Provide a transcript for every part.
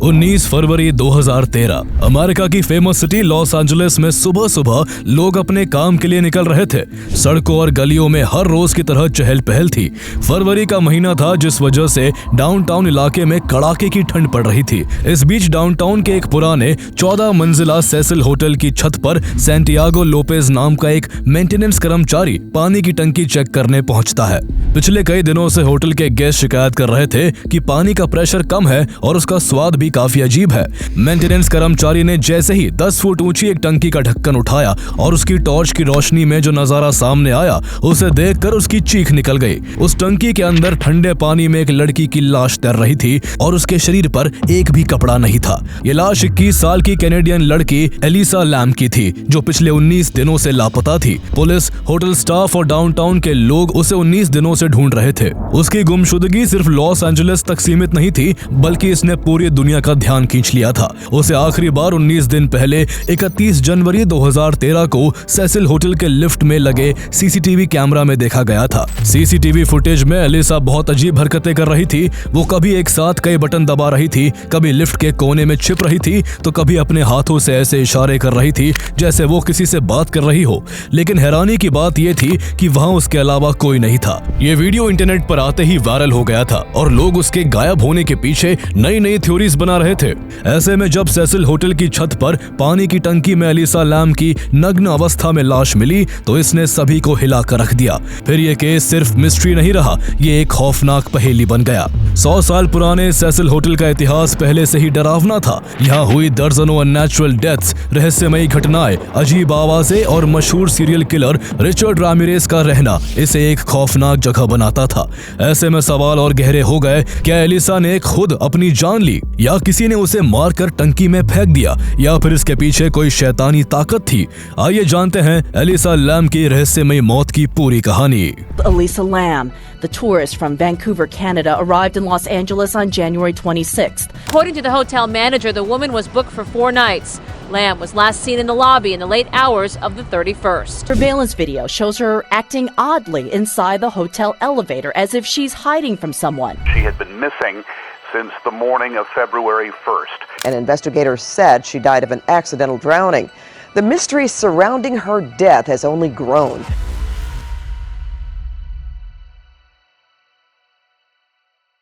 19 फरवरी 2013 America की famous city Los Angeles में सुबह सुबह लोग अपने काम के लिए निकल रहे थे। सड़कों और गलियों में हर रोज की तरह चहल पहल थी। फरवरी का महीना था, जिस वजह से डाउनटाउन इलाके में कड़ाके की ठंड पड़ रही थी। इस बीच डाउनटाउन के एक पुराने 14 मंजिला सेसिल होटल की छत पर सैंटियागो लोपेज नाम का एक मेंटेनेंस कर्मचारी पानी की टंकी चेक करने पहुंचता है। पिछले कई दिनों से होटल के गेस्ट शिकायत कर रहे थे कि पानी का प्रेशर कम है और उसका स्वाद भी काफी अजीब है। मेंटेनेंस कर्मचारी ने जैसे ही 10 फुट ऊंची एक टंकी का ढक्कन उठाया और उसकी टॉर्च की रोशनी में जो नजारा सामने आया, उसे देखकर उसकी चीख निकल गई। उस टंकी के अंदर ठंडे पानी में एक लड़की की लाश तैर रही थी और उसके शरीर पर एक भी कपड़ा नहीं था। ये लाश 21 साल की कैनेडियन लड़की एलिसा लैम की थी, जो पिछले 19 दिनों से लापता थी। पुलिस, होटल स्टाफ और डाउनटाउन के लोग उसे 19 दिनों से ढूंढ रहे थे। उसकी गुमशुदगी सिर्फ लॉस एंजलिस तक सीमित नहीं थी, बल्कि इसने पूरी दुनिया का ध्यान खींच लिया था। उसे आखिरी बार 19 दिन पहले 31 जनवरी 2013 को सेसिल होटल के लिफ्ट में लगे सीसीटीवी कैमरा में देखा गया था। सीसीटीवी फुटेज में एलिसा बहुत अजीब हरकतें कर रही थी। वो कभी एक साथ कई बटन दबा रही थी, कभी लिफ्ट के कोने में छिप रही थी, तो कभी अपने हाथों से ऐसे इशारे कर रही थी जैसे वो किसी से बात कर रही हो। लेकिन हैरानी की बात यह थी कि वहां उसके अलावा कोई नहीं था। ये वीडियो इंटरनेट पर आते ही वायरल हो गया था और लोग उसके गायब होने के पीछे नई नई थ्योरीज बना रहे थे। ऐसे में जब सेसिल होटल की छत पर पानी की टंकी में एलिसा लैम की नग्न अवस्था में लाश मिली, तो इसने सभी को हिला कर रख दिया। फिर ये केस सिर्फ मिस्ट्री नहीं रहा, ये एक खौफनाक पहेली बन गया। 100 साल पुराने सेसिल होटल का इतिहास पहले से ही डरावना था। यहाँ हुई दर्जनों अननेचुरल डेथ्स, रहस्यमयी घटनाएं, अजीब आवाजें और मशहूर सीरियल किलर रिचर्ड रामिरेज का रहना इसे एक खौफनाक जगह बनाता था। ऐसे में सवाल और गहरे हो गए, क्या एलिसा ने खुद अपनी जान ली, या किसी ने उसे मारकर टंकी में फेंक दिया, या फिर इसके पीछे कोई शैतानी ताकत थी? आइए जानते हैं एलिसा लैम की रहस्यमयी मौत की पूरी कहानी। Elisa Lam, the tourist from Vancouver, Canada, arrived in Los Angeles on January 26th. According to the hotel manager, the woman was booked for 4 nights. Lam was last seen in the lobby in the late hours of the 31st. Surveillance video shows her acting oddly inside the hotel elevator, as if she's hiding from someone. She had been missing since the morning of February 1st. An investigator said she died of an accidental drowning. The mystery surrounding her death has only grown.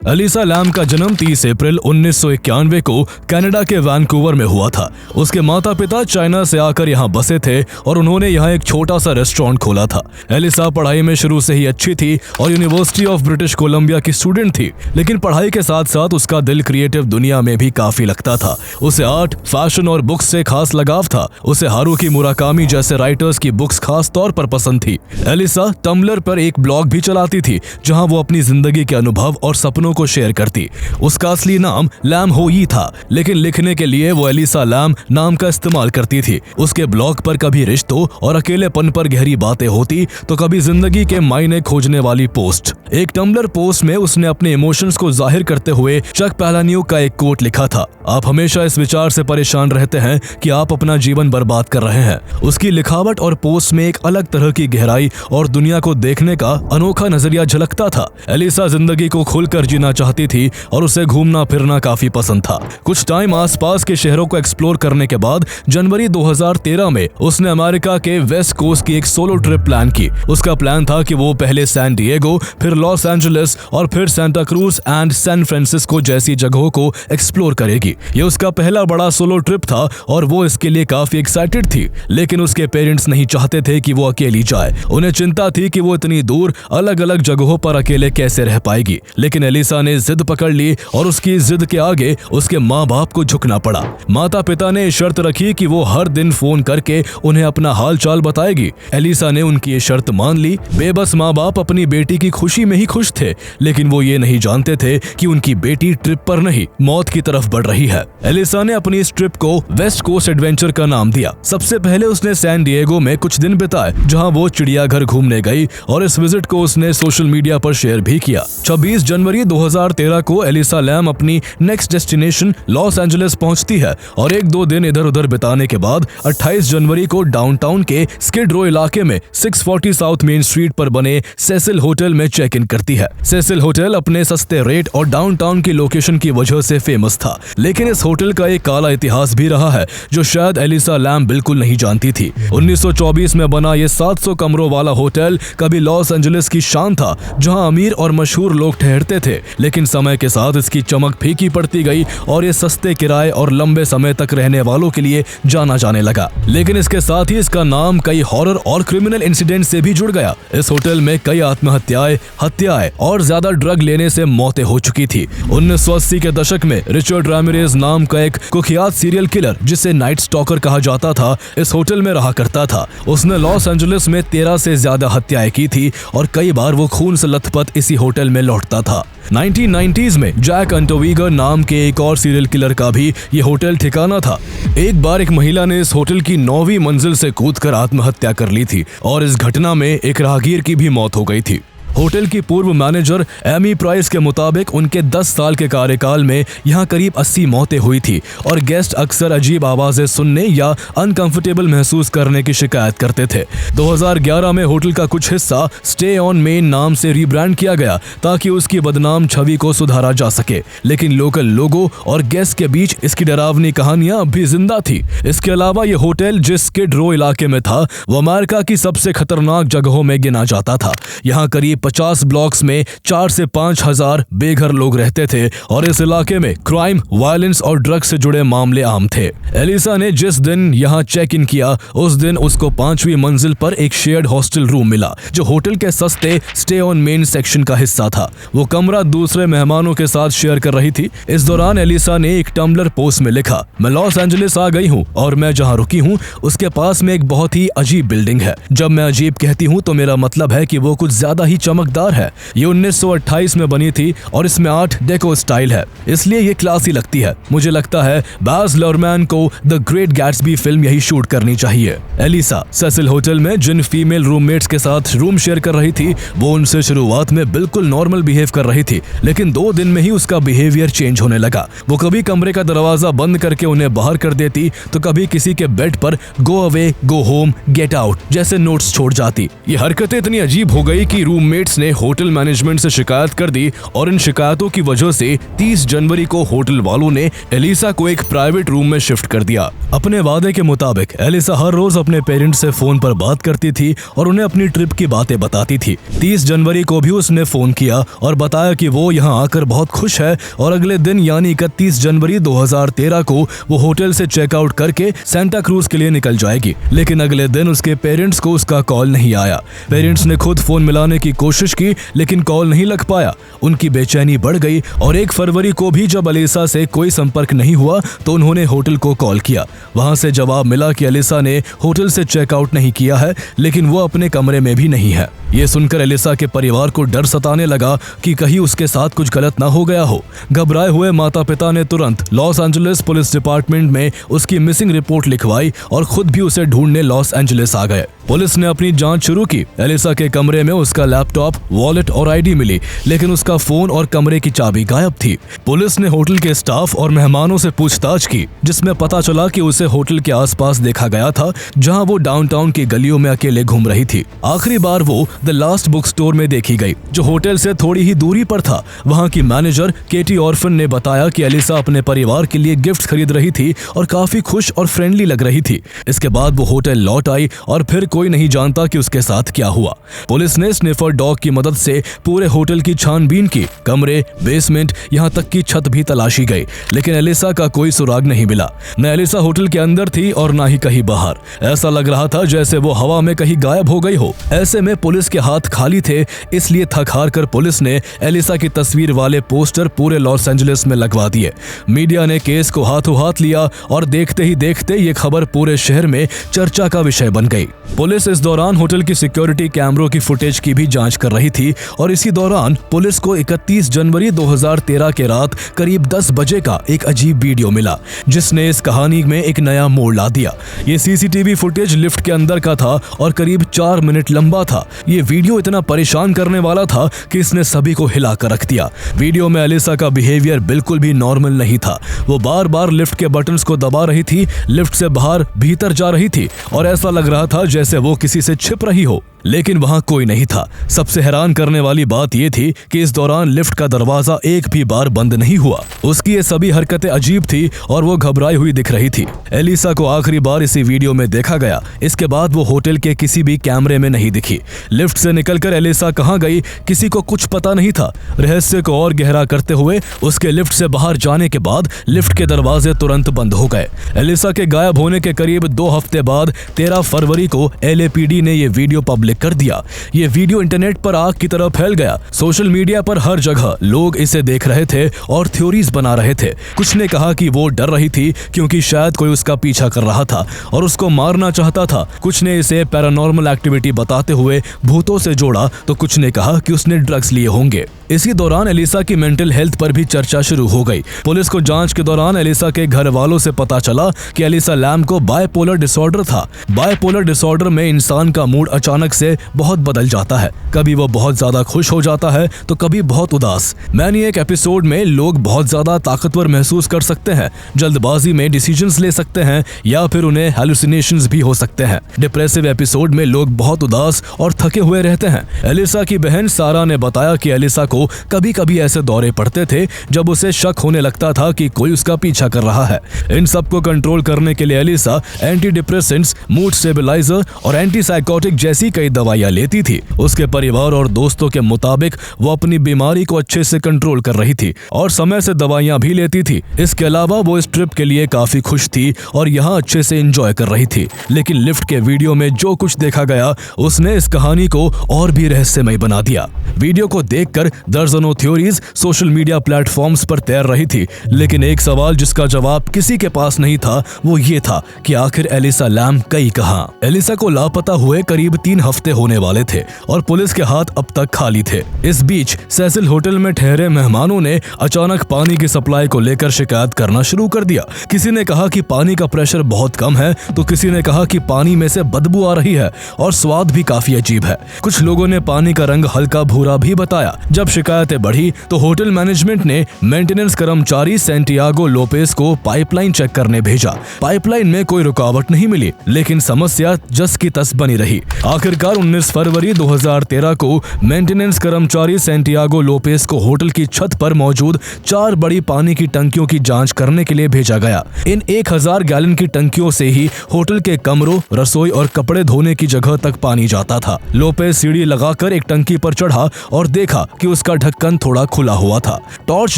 Elisa Lam का जन्म 30 अप्रैल 1991 को Canada के Vancouver में हुआ था। उसके माता पिता चाइना से आकर यहाँ बसे थे और उन्होंने यहाँ एक छोटा सा रेस्टोरेंट खोला था। एलिसा पढ़ाई में शुरू से ही अच्छी थी और यूनिवर्सिटी ऑफ ब्रिटिश कोलंबिया की स्टूडेंट थी, लेकिन पढ़ाई के साथ साथ उसका दिल क्रिएटिव दुनिया में भी काफी लगता था। उसे आर्ट, फैशन और बुक्स से खास लगाव था। उसे हारुकी मुराकामी जैसे राइटर्स की बुक्स खास तौर पर पसंद थी। एलिसा टम्बलर पर एक ब्लॉग भी चलाती थी, जहाँ वो अपनी जिंदगी के अनुभव और सपनों को शेयर करती। उसका असली नाम लैम हो यी था, लेकिन लिखने के लिए वो एलिसा लैम नाम का इस्तेमाल करती थी। उसके ब्लॉग पर कभी रिश्तों और अकेलेपन पर गहरी बातें होती, तो कभी जिंदगी के मायने खोजने वाली पोस्ट। एक टम्बलर पोस्ट में उसने अपने इमोशंस को जाहिर करते हुए चक पैलानियो का एक कोट लिखा था, आप हमेशा इस विचार से परेशान रहते हैं कि आप अपना जीवन बर्बाद कर रहे हैं। उसकी लिखावट और पोस्ट में एक अलग तरह की गहराई और दुनिया को देखने का अनोखा नजरिया झलकता था। एलिसा जिंदगी को खुलकर जीना चाहती थी और उसे घूमना फिरना काफी पसंद था। कुछ टाइम आसपास के शहरों को एक्सप्लोर करने के बाद जनवरी 2013 में उसने अमेरिका के वेस्ट कोस्ट की एक सोलो ट्रिप प्लान की। उसका प्लान था कि वो पहले सैन डिएगो, फिर लॉस एंजलिस और फिर Santa Cruz and San Francisco जैसी जगहों को एक्सप्लोर करेगी। ये उसका पहला बड़ा सोलो ट्रिप था और वो इसके लिए काफी एक्साइटेड थी, लेकिन उसके पेरेंट्स नहीं चाहते थे कि वो अकेली जाए। उन्हें चिंता थी कि वो इतनी दूर अलग अलग जगहों पर अकेले कैसे रह पाएगी। लेकिन एलिसा ने जिद पकड़ ली और उसकी जिद के आगे उसके माँ बाप को झुकना पड़ा। माता पिता ने शर्त रखी कि वो हर दिन फोन करके उन्हें अपना हाल चाल बताएगी। एलिसा ने उनकी ये शर्त मान ली। बेबस माँ बाप अपनी बेटी की खुशी में ही खुश थे, लेकिन वो ये नहीं जानते थे कि उनकी बेटी ट्रिप पर नहीं, मौत की तरफ बढ़ रही है। एलिसा ने अपनी इस ट्रिप को वेस्ट कोस्ट एडवेंचर का नाम दिया। सबसे पहले उसने सैन डिएगो में कुछ दिन बिताए, जहाँ वो चिड़ियाघर घूमने गई और इस विजिट को उसने सोशल मीडिया पर शेयर भी किया। 26 जनवरी 2013 को एलिसा लैम अपनी नेक्स्ट डेस्टिनेशन लॉस एंजलिस पहुंचती है और 1-2 दिन इधर उधर बिताने के बाद 28 जनवरी को डाउनटाउन के स्किड रो इलाके में 640 साउथ मेन स्ट्रीट पर बने सेसिल होटल में चेक इन करती है। सेसिल होटल अपने सस्ते रेट और डाउनटाउन की लोकेशन की वजह से फेमस था, लेकिन इस होटल का एक काला इतिहास भी रहा है जो शायद एलिसा लैम बिल्कुल नहीं जानती थी। 1924 में बना ये 700 कमरों वाला होटल कभी लॉस एंजलिस की शान था, जहां अमीर और मशहूर लोग ठहरते थे, लेकिन समय के साथ इसकी चमक फीकी पड़ती गई और ये सस्ते किराए और लंबे समय तक रहने वालों के लिए जाना जाने लगा। लेकिन इसके साथ ही इसका नाम कई हॉरर और क्रिमिनल इंसिडेंट से भी जुड़ गया। इस होटल में कई आत्महत्याएं, हत्याएं और ज्यादा ड्रग लेने से मौतें हो चुकी थी। 1980 के दशक में रिचर्ड रामिरेज नाम का एक कुख्यात सीरियल किलर, जिसे नाइट स्टॉकर कहा जाता था, इस होटल में रहा करता था। उसने लॉस एंजलिस में 13 से ज्यादा हत्याएं की थी और कई बार वो खून से लथपथ इसी होटल में लौटता था। 1990s में जैक अंटोवीगर नाम के एक और सीरियल किलर का भी ये होटल ठिकाना था। एक बार एक महिला ने इस होटल की 9वीं मंजिल से कूदकर आत्महत्या कर ली थी और इस घटना में एक राहगीर की भी मौत हो गई थी। होटल की पूर्व मैनेजर एमी प्राइस के मुताबिक उनके 10 साल के कार्यकाल में यहाँ करीब 80 मौतें हुई थी और गेस्ट अक्सर अजीब आवाजें सुनने या अनकंफर्टेबल महसूस करने की शिकायत करते थे। 2011 में होटल का कुछ हिस्सा स्टे ऑन मेन नाम से रीब्रांड किया गया ताकि उसकी बदनाम छवि को सुधारा जा सके, लेकिन लोकल लोगों और गेस्ट के बीच इसकी डरावनी कहानियां अब भी जिंदा थी। इसके अलावा ये होटल जिस स्किड रो इलाके में था वो अमेरिका की सबसे खतरनाक जगहों में गिना जाता था। यहाँ करीब 50 ब्लॉक्स में 4 से 5 हजार बेघर लोग रहते थे और इस इलाके में क्राइम, वायलेंस और ड्रग्स से जुड़े मामले आम थे। एलिसा ने जिस दिन यहाँ चेक इन किया उस दिन उसको 5वीं मंजिल पर एक शेयर्ड हॉस्टल रूम मिला जो होटल के सस्ते स्टे ऑन मेन सेक्शन का हिस्सा था। वो कमरा दूसरे मेहमानों के साथ शेयर कर रही थी। इस दौरान एलिसा ने एक टम्बलर पोस्ट में लिखा, मैं लॉस एंजलिस आ गई हूँ और मैं जहाँ रुकी हूँ उसके पास में एक बहुत ही अजीब बिल्डिंग है। जब मैं अजीब कहती हूँ तो मेरा मतलब है कि वो कुछ ज्यादा ही चमकदार है। ये 1928 में बनी थी और इसमें 8 डेको स्टाइल है, इसलिए ये क्लासी लगती है। मुझे लगता है बाज लर्मैन को द ग्रेट गैट्सबी फिल्म यही शूट करनी चाहिए। एलिसा सेसिल होटल में जिन फीमेल रूममेट्स के साथ रूम शेयर कर रही थी वो उनसे शुरुआत में बिल्कुल नॉर्मल बिहेव कर रही थी, लेकिन 2 दिन में ही उसका बिहेवियर चेंज होने लगा। वो कभी कमरे का दरवाजा बंद करके उन्हें बाहर कर देती तो कभी किसी के बेड पर go away, go home, get out जैसे नोट्स छोड़ जाती। ये हरकतें इतनी अजीब हो गई कि रूममेट्स ने होटल मैनेजमेंट से शिकायत कर दी और इन शिकायतों की वजह से 30 जनवरी को होटल वालों ने एलिसा को एक प्राइवेट रूम में शिफ्ट कर दिया। अपने वादे के मुताबिक एलिसा हर रोज अपने पेरेंट्स से फोन पर बात करती थी और उन्हें अपनी ट्रिप की बातें बताती थी। 30 जनवरी को भी उसने फोन किया और बताया कि वो यहाँ आकर बहुत खुश है और अगले दिन यानी 31 जनवरी 2013 को वो होटल से चेकआउट करके सेंटा क्रूज के लिए निकल जाएगी। लेकिन अगले दिन उसके पेरेंट्स को उसका कॉल नहीं आया। पेरेंट्स ने खुद फोन मिलाने की कोशिश की लेकिन कॉल नहीं लग पाया। उनकी बेचैनी बढ़ गई और 1 फरवरी को भी जब एलिसा से कोई संपर्क नहीं हुआ तो उन्होंने होटल को कॉल किया। वहां से जवाब मिला कि एलिसा ने होटल से चेकआउट नहीं किया है, लेकिन वो अपने कमरे में भी नहीं है। ये सुनकर एलिसा के परिवार को डर सताने लगा कि कहीं उसके साथ कुछ गलत ना हो गया हो। घबराए हुए माता पिता ने तुरंत लॉस एंजलिस पुलिस डिपार्टमेंट में उसकी मिसिंग रिपोर्ट लिखवाई और खुद भी उसे ढूंढने लॉस एंजलिस आ गए। पुलिस ने अपनी जांच शुरू की। एलिसा के कमरे में उसका लैपटॉप, वॉलेट और आईडी मिली, लेकिन उसका फोन और कमरे की चाबी गायब थी। पुलिस ने होटल के स्टाफ और मेहमानों से पूछताछ की, जिसमें पता चला कि उसे होटल के आसपास देखा गया था, जहां वो डाउनटाउन की गलियों में अकेले घूम रही थी। आखिरी बार वो द लास्ट बुक स्टोर में देखी गई, जो होटल से थोड़ी ही दूरी पर था। वहां की मैनेजर केटी ऑर्फन ने बताया कि एलिसा अपने परिवार के लिए गिफ्ट खरीद रही थी और काफी खुश और फ्रेंडली लग रही थी। इसके बाद वो होटल लौट आई और फिर कोई नहीं जानता कि उसके साथ क्या हुआ। पुलिस ने स्निफर डॉग की मदद से पूरे होटल की छानबीन की। कमरे, बेसमेंट, यहाँ तक की छत भी तलाशी गई, लेकिन एलिसा का कोई सुराग नहीं मिला। न एलिसा होटल के अंदर थी और ना ही कहीं बाहर। ऐसा लग रहा था जैसे वो हवा में कहीं गायब हो गई हो। ऐसे में पुलिस के हाथ खाली थे, इसलिए थक हार कर पुलिस ने एलिसा की तस्वीर वाले पोस्टर पूरे लॉस एंजलिस में लगवा दिए। मीडिया ने केस को हाथों हाथ लिया और देखते ही देखते ये खबर पूरे शहर में चर्चा का विषय बन गई। पुलिस इस दौरान होटल की सिक्योरिटी कैमरों की फुटेज की भी जांच कर रही थी और इसी दौरान पुलिस को 31 जनवरी 2013 के रात करीब 10 बजे का एक अजीब वीडियो मिला, जिसने इस कहानी में एक नया मोड़ ला दिया। ये सीसीटीवी फुटेज लिफ्ट के अंदर का था और करीब 4 मिनट लंबा था। ये वीडियो इतना परेशान करने वाला था कि इसने सभी को हिला कर रख दिया। वीडियो में एलिसा का बिहेवियर बिल्कुल भी नॉर्मल नहीं था। वो बार बार लिफ्ट के बटन्स को दबा रही थी, लिफ्ट से बाहर भीतर जा रही थी और ऐसा लग रहा था जैसे वो किसी से छिप रही हो, लेकिन वहां कोई नहीं था। सबसे हैरान करने वाली बात यह थी कि इस दौरान लिफ्ट का दरवाजा एक भी बार बंद नहीं हुआ। उसकी ये सभी हरकतें अजीब थी और वो घबराई हुई दिख रही थी। एलिसा को आखिरी बार इसी वीडियो में देखा गया। इसके बाद वो होटल के किसी भी कैमरे में नहीं दिखी। लिफ्ट से निकलकर एलिसा कहां गई, किसी को कुछ पता नहीं था। रहस्य को और गहरा करते हुए उसके लिफ्ट से बाहर जाने के बाद लिफ्ट के दरवाजे तुरंत बंद हो गए। एलिसा के गायब होने के करीब 2 हफ्ते बाद 13 फरवरी को LAPD ने ये वीडियो पब्लिक कर दिया। ये वीडियो इंटरनेट पर आग की तरह फैल गया। सोशल मीडिया पर हर जगह लोग इसे देख रहे थे और थ्योरीज बना रहे थे। कुछ ने कहा कि वो डर रही थी क्योंकि शायद कोई उसका पीछा कर रहा था और उसको मारना चाहता था। कुछ ने इसे पैरानॉर्मल एक्टिविटी बताते हुए भूतों से जोड़ा, तो कुछ ने कहा कि उसने ड्रग्स लिए होंगे। इसी दौरान एलिसा की मेंटल हेल्थ पर भी चर्चा शुरू हो गई। पुलिस को जांच के दौरान एलिसा के घर वालों से पता चला कि एलिसा लैम को बायपोलर डिसऑर्डर था। बायपोलर डिसऑर्डर में इंसान का मूड अचानक से बहुत बदल जाता है। कभी वो बहुत ज्यादा खुश हो जाता है तो कभी बहुत उदास। मैनिएक एपिसोड में लोग बहुत ज्यादा ताकतवर महसूस कर सकते हैं, जल्दबाजी में डिसीजंस ले सकते हैं या फिर उन्हें हैलुसिनेशंस भी हो सकते हैं। डिप्रेसिव एपिसोड में लोग बहुत उदास और थके हुए रहते हैं। एलिसा की बहन सारा ने बताया कि एलिसा को कभी कभी ऐसे दौरे पड़ते थे जब उसे शक होने लगता था कि कोई उसका पीछा कर रहा है। इन सबको कंट्रोल करने के लिए Elisa anti depressants, mood stabiliser और एंटीसाइकोटिक जैसी कई दवाइयां लेती थी। उसके परिवार और दोस्तों के मुताबिक वो अपनी बीमारी को अच्छे से कंट्रोल कर रही थी और समय से दवाइयां भी लेती थी। इसके अलावा वो इस ट्रिप के लिए काफी खुश थी और यहाँ अच्छे से एंजॉय कर रही थी। लेकिन लिफ्ट के वीडियो में जो कुछ देखा गया उसने इस कहानी को और भी रहस्यमय बना दिया। वीडियो को देखकर दर्जनों थ्योरीज सोशल मीडिया प्लेटफॉर्म्स पर तैर रही थी, लेकिन एक सवाल जिसका जवाब किसी के पास नहीं था वो ये था कि आखिर एलिसा लैम गई कहां। एलिसा को लापता हुए करीब 3 हफ्ते होने वाले थे और पुलिस के हाथ अब तक खाली थे। इस बीच सेसिल होटल में ठहरे मेहमानों ने अचानक पानी की सप्लाई को लेकर शिकायत करना शुरू कर दिया। किसी ने कहा कि पानी का प्रेशर बहुत कम है, तो किसी ने कहा कि पानी में से बदबू आ रही है और स्वाद भी काफी अजीब है। कुछ लोगों ने पानी का रंग हल्का भूरा भी बताया। जब शिकायतें बढ़ी तो होटल मैनेजमेंट ने मेंटेनेंस कर्मचारी सैंटियागो लोपेज को पाइपलाइन चेक करने भेजा। पाइपलाइन में कोई रुकावट नहीं मिली, लेकिन समस्या जस की तस बनी रही। आखिरकार 19 फरवरी 2013 को मेंटेनेंस कर्मचारी सैंटियागो लोपेज को होटल की छत पर मौजूद 4 बड़ी पानी की टंकियों की जांच करने के लिए भेजा गया। इन 1000 गैलन की टंकियों से ही होटल के कमरों, रसोई और कपड़े धोने की जगह तक पानी जाता था। लोपेज सीढ़ी लगाकर एक टंकी पर चढ़ा और देखा कि उसका ढक्कन थोड़ा खुला हुआ था। टॉर्च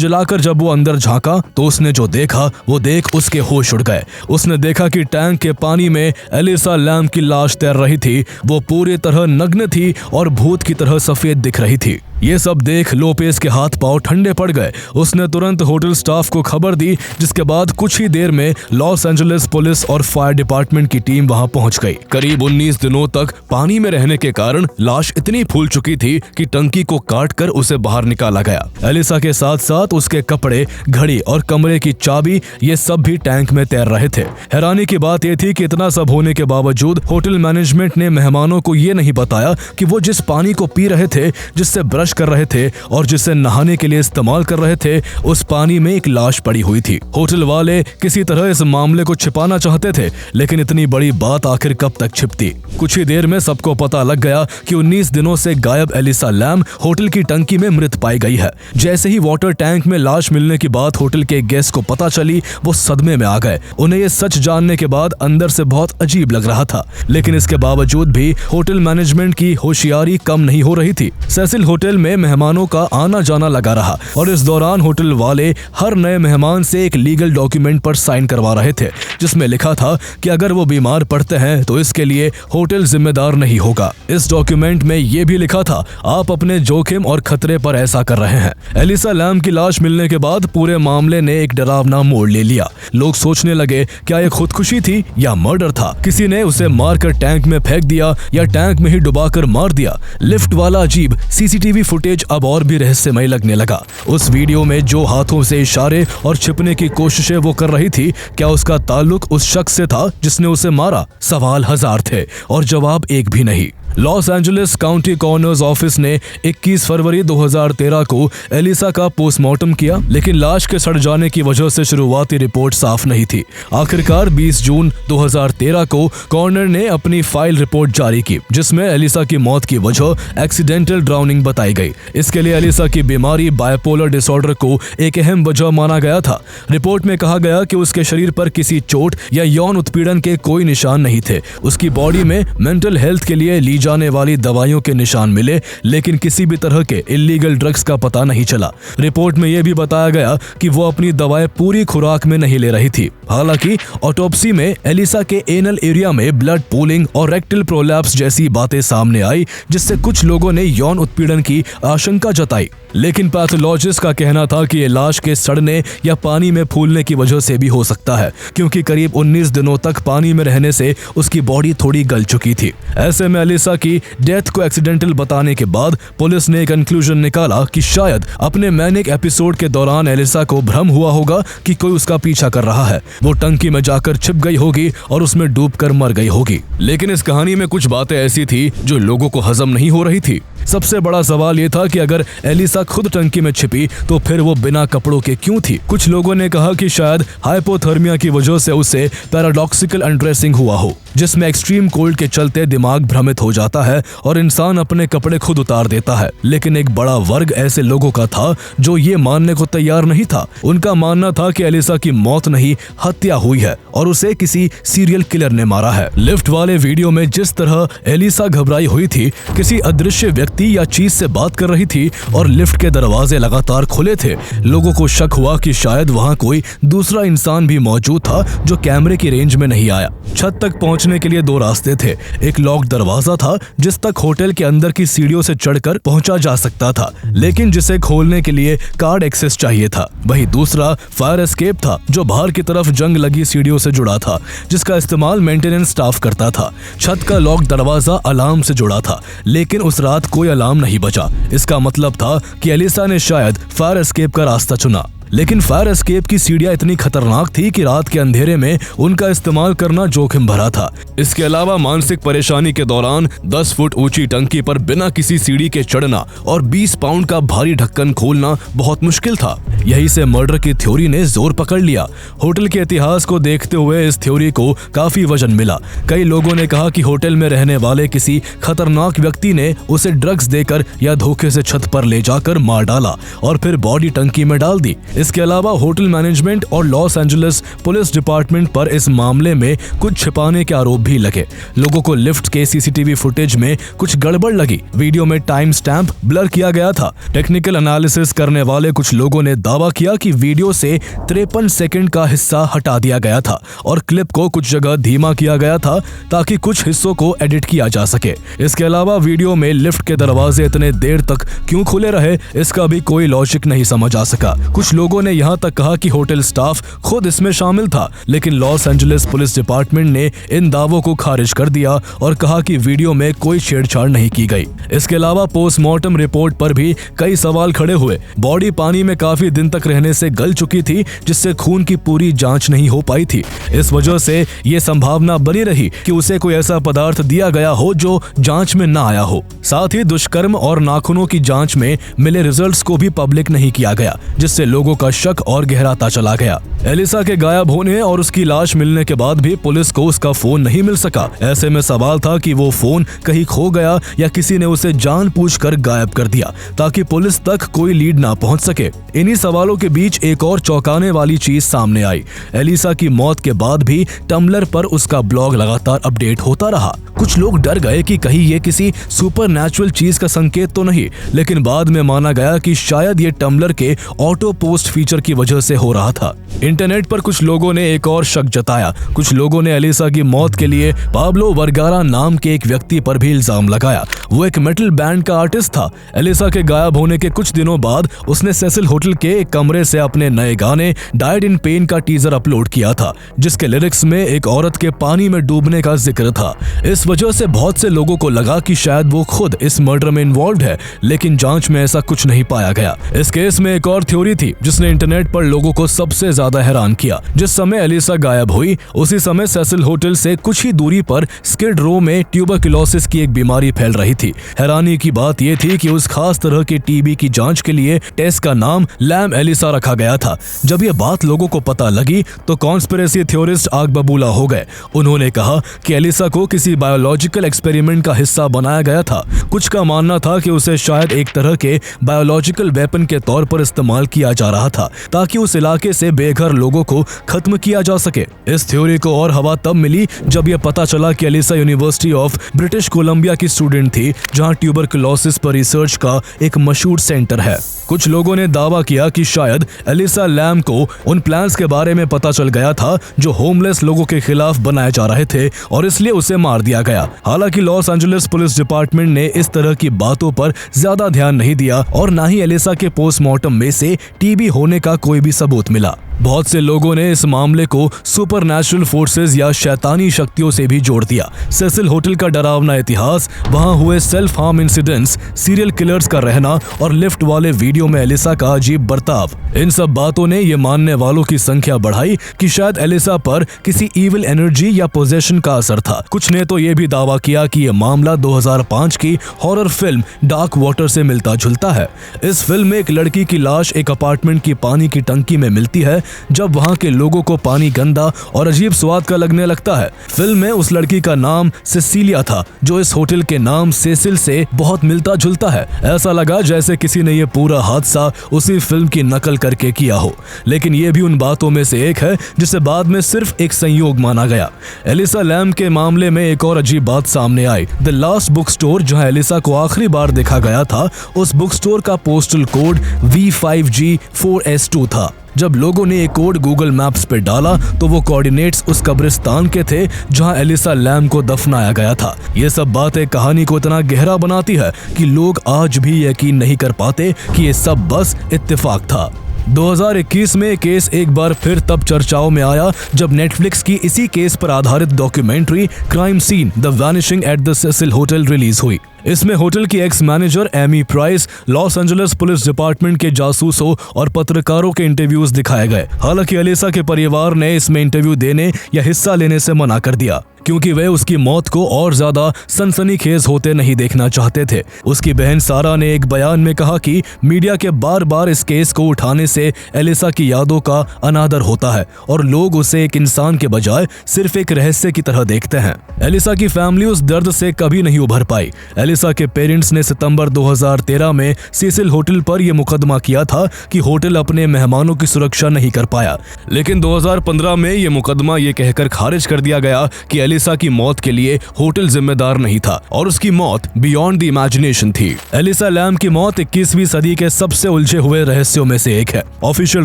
जलाकर जब वो अंदर झांका तो उसने जो देखा वो देख उसके होश उड़ गए। उसने देखा कि टैंक के पानी में एलिसा लैम की लाश तैर रही थी। वो पूरी तरह नग्न थी और भूत की तरह सफेद दिख रही थी। ये सब देख लोपेज के हाथ पांव ठंडे पड़ गए। उसने तुरंत होटल स्टाफ को खबर दी, जिसके बाद कुछ ही देर में लॉस एंजलिस पुलिस और फायर डिपार्टमेंट की टीम वहां पहुंच गई। करीब 19 दिनों तक पानी में रहने के कारण लाश इतनी फूल चुकी थी कि टंकी को काटकर उसे बाहर निकाला गया। एलिसा के साथ साथ उसके कपड़े, घड़ी और कमरे की चाबी, ये सब भी टैंक में तैर रहे थे। हैरानी की बात यह थी कि इतना सब होने के बावजूद होटल मैनेजमेंट ने मेहमानों को ये नहीं बताया कि वो जिस पानी को पी रहे थे, जिससे ब्रश कर रहे थे और जिसे नहाने के लिए इस्तेमाल कर रहे थे, उस पानी में एक लाश पड़ी हुई थी। होटल वाले किसी तरह इस मामले को छिपाना चाहते थे, लेकिन इतनी बड़ी बात आखिर कब तक छिपती। कुछ ही देर में सबको पता लग गया कि 19 दिनों से गायब एलिसा लैम होटल की टंकी में मृत पाई गई है। जैसे ही वाटर टैंक में लाश मिलने की बात होटल के गेस्ट को पता चली, वो सदमे में आ गए। उन्हें ये सच जानने के बाद अंदर से बहुत अजीब लग रहा था, लेकिन इसके बावजूद भी होटल मैनेजमेंट की होशियारी कम नहीं हो रही थी। सेसिल होटल में मेहमानों का आना जाना लगा रहा और इस दौरान होटल वाले हर नए मेहमान से एक लीगल डॉक्यूमेंट पर साइन करवा रहे थे, जिसमें लिखा था कि अगर वो बीमार पड़ते हैं तो इसके लिए होटल जिम्मेदार नहीं होगा। इस डॉक्यूमेंट में ये भी लिखा था, आप अपने जोखिम और खतरे पर ऐसा कर रहे हैं। एलिसा लैम की लाश मिलने के बाद पूरे मामले ने एक डरावना मोड़ ले लिया। लोग सोचने लगे, क्या ये खुदकुशी थी या मर्डर था? किसी ने उसे मारकर टैंक में फेंक दिया या टैंक में ही डुबाकर मार दिया। लिफ्ट वाला अजीब सीसीटीवी फुटेज अब और भी रहस्यमय लगने लगा। उस वीडियो में जो हाथों से इशारे और छिपने की कोशिशें वो कर रही थी, क्या उसका ताल्लुक उस शख्स से था जिसने उसे मारा? सवाल हजार थे और जवाब एक भी नहीं। Los Angeles county corners office ने 21 फरवरी 2013 को एलिसा का पोस्टमार्टम किया, लेकिन लाश के सड़ जाने की वजह से शुरुआती रिपोर्ट साफ नहीं थी। आखिरकार 20 जून 2013 को कॉर्नर ने अपनी फाइल रिपोर्ट जारी की, जिसमें एलिसा की मौत की वजह एक्सीडेंटल ड्राउनिंग बताई गई। इसके लिए एलिसा की बीमारी बाइपोलर डिसऑर्डर को एक अहम वजह माना गया था। रिपोर्ट में कहा गया कि उसके शरीर पर किसी चोट या यौन उत्पीड़न के कोई निशान नहीं थे। उसकी बॉडी में मेंटल हेल्थ के लिए ली जाने वाली दवाइयों के निशान मिले, लेकिन किसी भी तरह के इल्लीगल ड्रग्स का पता नहीं चला। रिपोर्ट में यह भी बताया गया कि वो अपनी दवाएं पूरी खुराक में नहीं ले रही थी। हालांकि ऑटोप्सी में एलिसा के एनल एरिया में ब्लड पूलिंग और रेक्टल प्रोलैप्स जैसी बातें सामने आई, जिससे कुछ लोगों ने यौन उत्पीड़न की आशंका जताई। लेकिन पैथोलॉजिस्ट का कहना था कि ये लाश के सड़ने या पानी में फूलने की वजह से भी हो सकता है, क्योंकि करीब 19 दिनों तक पानी में रहने से उसकी बॉडी थोड़ी गल चुकी थी। ऐसे में एलिसा की डेथ को एक्सीडेंटल बताने के बाद पुलिस ने कंक्लूजन निकाला कि शायद अपने मैनिक एपिसोड के दौरान एलिसा को भ्रम हुआ होगा कि कोई उसका पीछा कर रहा है। वो टंकी में जाकर छिप गई होगी और उसमें डूबकर मर गई होगी। लेकिन इस कहानी में कुछ बातें ऐसी थी जो लोगों को हजम नहीं हो रही थी। सबसे बड़ा सवाल ये था कि अगर एलिसा खुद टंकी में छिपी तो फिर वो बिना कपड़ों के क्यों थी? कुछ लोगों ने कहा कि शायद हाइपोथर्मिया की वजह से उसे पैराडॉक्सिकल अनड्रेसिंग हुआ हो, जिसमें एक्सट्रीम कोल्ड के चलते दिमाग भ्रमित हो जाता है और इंसान अपने कपड़े खुद उतार देता है। लेकिन एक बड़ा वर्ग ऐसे लोगों का था जो ये मानने को तैयार नहीं था। उनका मानना था कि एलिसा की मौत नहीं, हत्या हुई है और उसे किसी सीरियल किलर ने मारा है। लिफ्ट वाले वीडियो में जिस तरह एलिसा घबराई हुई थी, किसी अदृश्य व्यक्ति या चीज से बात कर रही थी और लिफ्ट के दरवाजे लगातार खुले थे, लोगों को शक हुआ कि शायद वहां कोई दूसरा इंसान भी मौजूद था जो कैमरे की रेंज में नहीं आया। छत तक पहुंचने के लिए 2 रास्ते थे। एक लॉक दरवाजा था जिस तक होटल के अंदर की सीढ़ियों से चढ़कर पहुंचा जा सकता था, लेकिन जिसे खोलने के लिए कार्ड एक्सेस चाहिए था। वहीं दूसरा फायर एस्केप था जो बाहर की तरफ जंग लगी सीढ़ियों से जुड़ा था, जिसका इस्तेमाल मेंटेनेंस स्टाफ करता था। छत का लॉक दरवाजा अलार्म से जुड़ा था, लेकिन उस रात कोई अलार्म नहीं बजा। इसका मतलब था कि एलिसा ने शायद फायर एस्केप का रास्ता चुना। लेकिन फायर एस्केप की सीढ़ियां इतनी खतरनाक थी कि रात के अंधेरे में उनका इस्तेमाल करना जोखिम भरा था। इसके अलावा मानसिक परेशानी के दौरान 10 फुट ऊंची टंकी पर बिना किसी सीढ़ी के चढ़ना और 20 पाउंड का भारी ढक्कन खोलना बहुत मुश्किल था। यही से मर्डर की थ्योरी ने जोर पकड़ लिया। होटल के इतिहास को देखते हुए इस थ्योरी को काफी वजन मिला। कई लोगों ने कहा कि होटल में रहने वाले किसी खतरनाक व्यक्ति ने उसे ड्रग्स देकर या धोखे से छत पर ले जाकर मार डाला और फिर बॉडी टंकी में डाल दी। इसके अलावा होटल मैनेजमेंट और लॉस एंजलिस पुलिस डिपार्टमेंट पर इस मामले में कुछ छिपाने के आरोप भी लगे। लोगों को लिफ्ट के सीसीटीवी फुटेज में कुछ गड़बड़ लगी। वीडियो में टाइम स्टैंप ब्लर किया गया था। टेक्निकल एनालिसिस करने वाले कुछ लोगों ने दावा किया कि वीडियो से 53 सेकंड का हिस्सा हटा दिया गया था और क्लिप को कुछ जगह धीमा किया गया था ताकि कुछ हिस्सों को एडिट किया जा सके। इसके अलावा वीडियो में लिफ्ट के दरवाजे इतने देर तक क्यों खुले रहे, इसका भी कोई लॉजिक नहीं समझ आ सका। कुछ लोगों ने यहां तक कहा कि होटल स्टाफ खुद इसमें शामिल था, लेकिन लॉस एंजलिस पुलिस डिपार्टमेंट ने इन दावों को खारिज कर दिया और कहा कि वीडियो में कोई छेड़छाड़ नहीं की गई। इसके अलावा पोस्टमार्टम रिपोर्ट पर भी कई सवाल खड़े हुए। बॉडी पानी में काफी दिन तक रहने से गल चुकी थी, जिससे खून की पूरी जांच नहीं हो पाई थी। इस वजह से ये संभावना बनी रही कि उसे कोई ऐसा पदार्थ दिया गया हो जो जांच में न आया हो। साथ ही दुष्कर्म और नाखूनों की जांच में मिले रिजल्ट्स को भी पब्लिक नहीं किया गया, जिससे लोगों का शक और गहराता चला गया। एलिसा के गायब होने और उसकी लाश मिलने के बाद भी पुलिस को उसका फोन नहीं मिल सका। ऐसे में सवाल था कि वो फोन कहीं खो गया या किसी ने उसे जानबूझकर गायब कर दिया ताकि पुलिस तक कोई लीड ना पहुंच सके। इन्हीं सवालों के बीच एक और चौंकाने वाली चीज सामने आई। एलिसा की मौत के बाद भी टम्बलर पर उसका ब्लॉग लगातार अपडेट होता रहा। कुछ लोग डर गए कि कहीं ये किसी सुपरनैचुरल चीज का संकेत तो नहीं, लेकिन बाद में माना गया कि शायद ये टम्बलर के ऑटो पोस्ट फीचर की वजह से हो रहा था। इंटरनेट पर कुछ लोगों ने एक और शक जताया। कुछ लोगों ने एलिसा की मौत के लिए पाब्लो वर्गारा नाम के एक व्यक्ति पर भी इल्जाम लगाया। वो एक मेटल बैंड का आर्टिस्ट था। एलिसा के गायब होने के कुछ दिनों बाद उसने सेसिल होटल के एक कमरे से अपने नए गाने डाइड इन पेन का टीजर अपलोड किया था, जिसके लिरिक्स में एक औरत के पानी में डूबने का जिक्र था। इस वजह से बहुत से लोगों को लगा कि शायद वो खुद इस मर्डर में इन्वॉल्व है, लेकिन जांच में ऐसा कुछ नहीं पाया गया। इस केस में एक और थ्योरी थी जिसने इंटरनेट पर लोगों को सबसे ज्यादा हैरान किया। जिस समय एलिसा गायब हुई उसी समय सेसिल होटल से कुछ ही दूरी पर स्किड रो में ट्यूबरकुलोसिस की एक बीमारी फैल रही थी। हैरानी की बात यह थी कि उस खास तरह के टीबी की जांच के लिए टेस्ट का नाम लैम एलिसा रखा गया था। जब यह बात लोगों को पता लगी तो कॉन्स्पिरेसी थ्योरिस्ट आग बबूला हो गए। उन्होंने कहा कि एलिसा को किसी बायोलॉजिकल एक्सपेरिमेंट का हिस्सा बनाया गया था। कुछ का मानना था कि उसे शायद एक तरह के बायोलॉजिकल वेपन के तौर पर इस्तेमाल किया जा रहा था ताकि उस इलाके से बेघर लोगों को खत्म किया जा सके। इस थ्योरी को और हवा तब मिली जब यह पता चला कि Elisa University of British Columbia की स्टूडेंट थी, जहां ट्यूबरकुलोसिस पर रिसर्च का एक मशहूर सेंटर है। कुछ लोगों ने दावा किया कि शायद एलिसा लैम को उन प्लान्स के बारे में पता चल गया था जो होमलेस लोगों के खिलाफ बनाए जा रहे थे और इसलिए उसे मार दिया गया। हालांकि लॉस एंजलिस पुलिस डिपार्टमेंट ने इस तरह की बातों पर ज्यादा ध्यान नहीं दिया और न ही एलिसा के पोस्टमार्टम में से टीबी होने का कोई भी सबूत मिला। बहुत से लोगों ने इस मामले को सुपरनैचुरल फोर्सेस या शैतानी शक्तियों से भी जोड़ दिया। सेसिल होटल का डरावना इतिहास, वहां हुए self harm incidents, serial killers का रहना और लिफ्ट वाले वीडियो में एलिसा का अजीब बर्ताव, इन सब बातों ने ये मानने वालों की संख्या बढ़ाई कि शायद एलिसा पर किसी इविल एनर्जी या पोजेशन का असर था। कुछ ने तो ये भी दावा किया कि यह मामला 2005 की हॉरर फिल्म डार्क वाटर से मिलता जुलता है। इस फिल्म में एक लड़की की लाश एक अपार्टमेंट की पानी की टंकी में मिलती है जब वहां के लोगों को पानी गंदा और अजीब स्वाद का लगने लगता है। फिल्म में उस लड़की का नाम सेसिलिया था, जो इस होटल के नाम सेसिल से बहुत मिलता जुलता है। ऐसा लगा जैसे किसी ने यह पूरा हादसा उसी फिल्म की नकल करके किया हो। लेकिन यह भी उन बातों में से एक है जिसे बाद में सिर्फ एक संयोग माना गया। एलिसा लैम के मामले में एक और अजीब बात सामने आई। द लास्ट बुक स्टोर, जहां एलिसा को आखिरी बार देखा गया था, उस बुक स्टोर का पोस्टल कोड V5G4S2 था। जब लोगों ने एक कोड गूगल मैप्स पे डाला तो वो कोऑर्डिनेट्स उस कब्रिस्तान के थे जहां एलिसा लैम को दफनाया गया था। ये सब बातें कहानी को इतना गहरा बनाती है कि लोग आज भी यकीन नहीं कर पाते कि ये सब बस इत्तेफाक था। 2021 में केस एक बार फिर तब चर्चाओं में आया जब नेटफ्लिक्स की इसी केस पर आधारित documentary crime scene the vanishing at the Cecil hotel release हुई। इसमें होटल की ex manager Amy Price, Los Angeles police department के जासूसों और पत्रकारों के इंटरव्यूज दिखाए गए। हालांकि एलिसा के परिवार ने इसमें इंटरव्यू देने या हिस्सा लेने से मना कर दिया क्योंकि वे उसकी मौत को और ज्यादा सनसनीखेज होते नहीं देखना चाहते थे। उसकी बहन सारा ने एक बयान में कहा कि मीडिया के बार बार इस केस को उठाने से एलिसा की यादों का अनादर होता है और लोग उसे एक इंसान के बजाय सिर्फ एक रहस्य की तरह देखते हैं। एलिसा की फैमिली उस दर्द से कभी नहीं उभर पाई। एलिसा के पेरेंट्स ने सितंबर 2013 में सेसिल होटल पर यह मुकदमा किया था कि होटल अपने मेहमानों की सुरक्षा नहीं कर पाया, लेकिन 2015 में यह मुकदमा ये कहकर खारिज कर दिया गया कि एलिसा की मौत के लिए होटल जिम्मेदार नहीं था और उसकी मौत बियॉन्ड द इमेजिनेशन थी। एलिसा लैम की मौत 21वीं सदी के सबसे उलझे हुए रहस्यों में से एक है। ऑफिशियल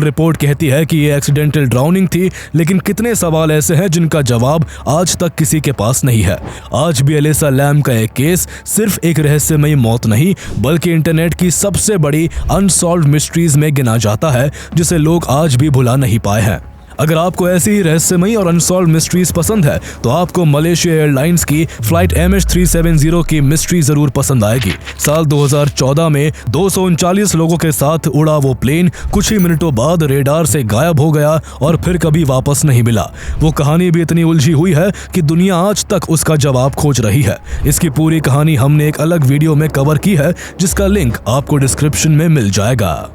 रिपोर्ट कहती है कि यह एक्सीडेंटल ड्राउनिंग थी, लेकिन कितने सवाल ऐसे हैं जिनका जवाब आज तक किसी के पास नहीं है। आज भी एलिसा लैम का एक केस सिर्फ एक रहस्यमयी मौत नहीं, बल्कि इंटरनेट की सबसे बड़ी अनसॉल्व्ड मिस्ट्रीज में गिना जाता है, जिसे लोग आज भी भुला नहीं पाए हैं। अगर आपको ऐसी ही रहस्यमयी और अनसॉल्व्ड मिस्ट्रीज पसंद है तो आपको मलेशिया एयरलाइंस की फ्लाइट MH370 की मिस्ट्री जरूर पसंद आएगी। साल 2014 में 239 लोगों के साथ उड़ा वो प्लेन कुछ ही मिनटों बाद रेडार से गायब हो गया और फिर कभी वापस नहीं मिला। वो कहानी भी इतनी उलझी हुई है कि दुनिया आज तक उसका जवाब खोज रही है। इसकी पूरी कहानी हमने एक अलग वीडियो में कवर की है, जिसका लिंक आपको डिस्क्रिप्शन में मिल जाएगा।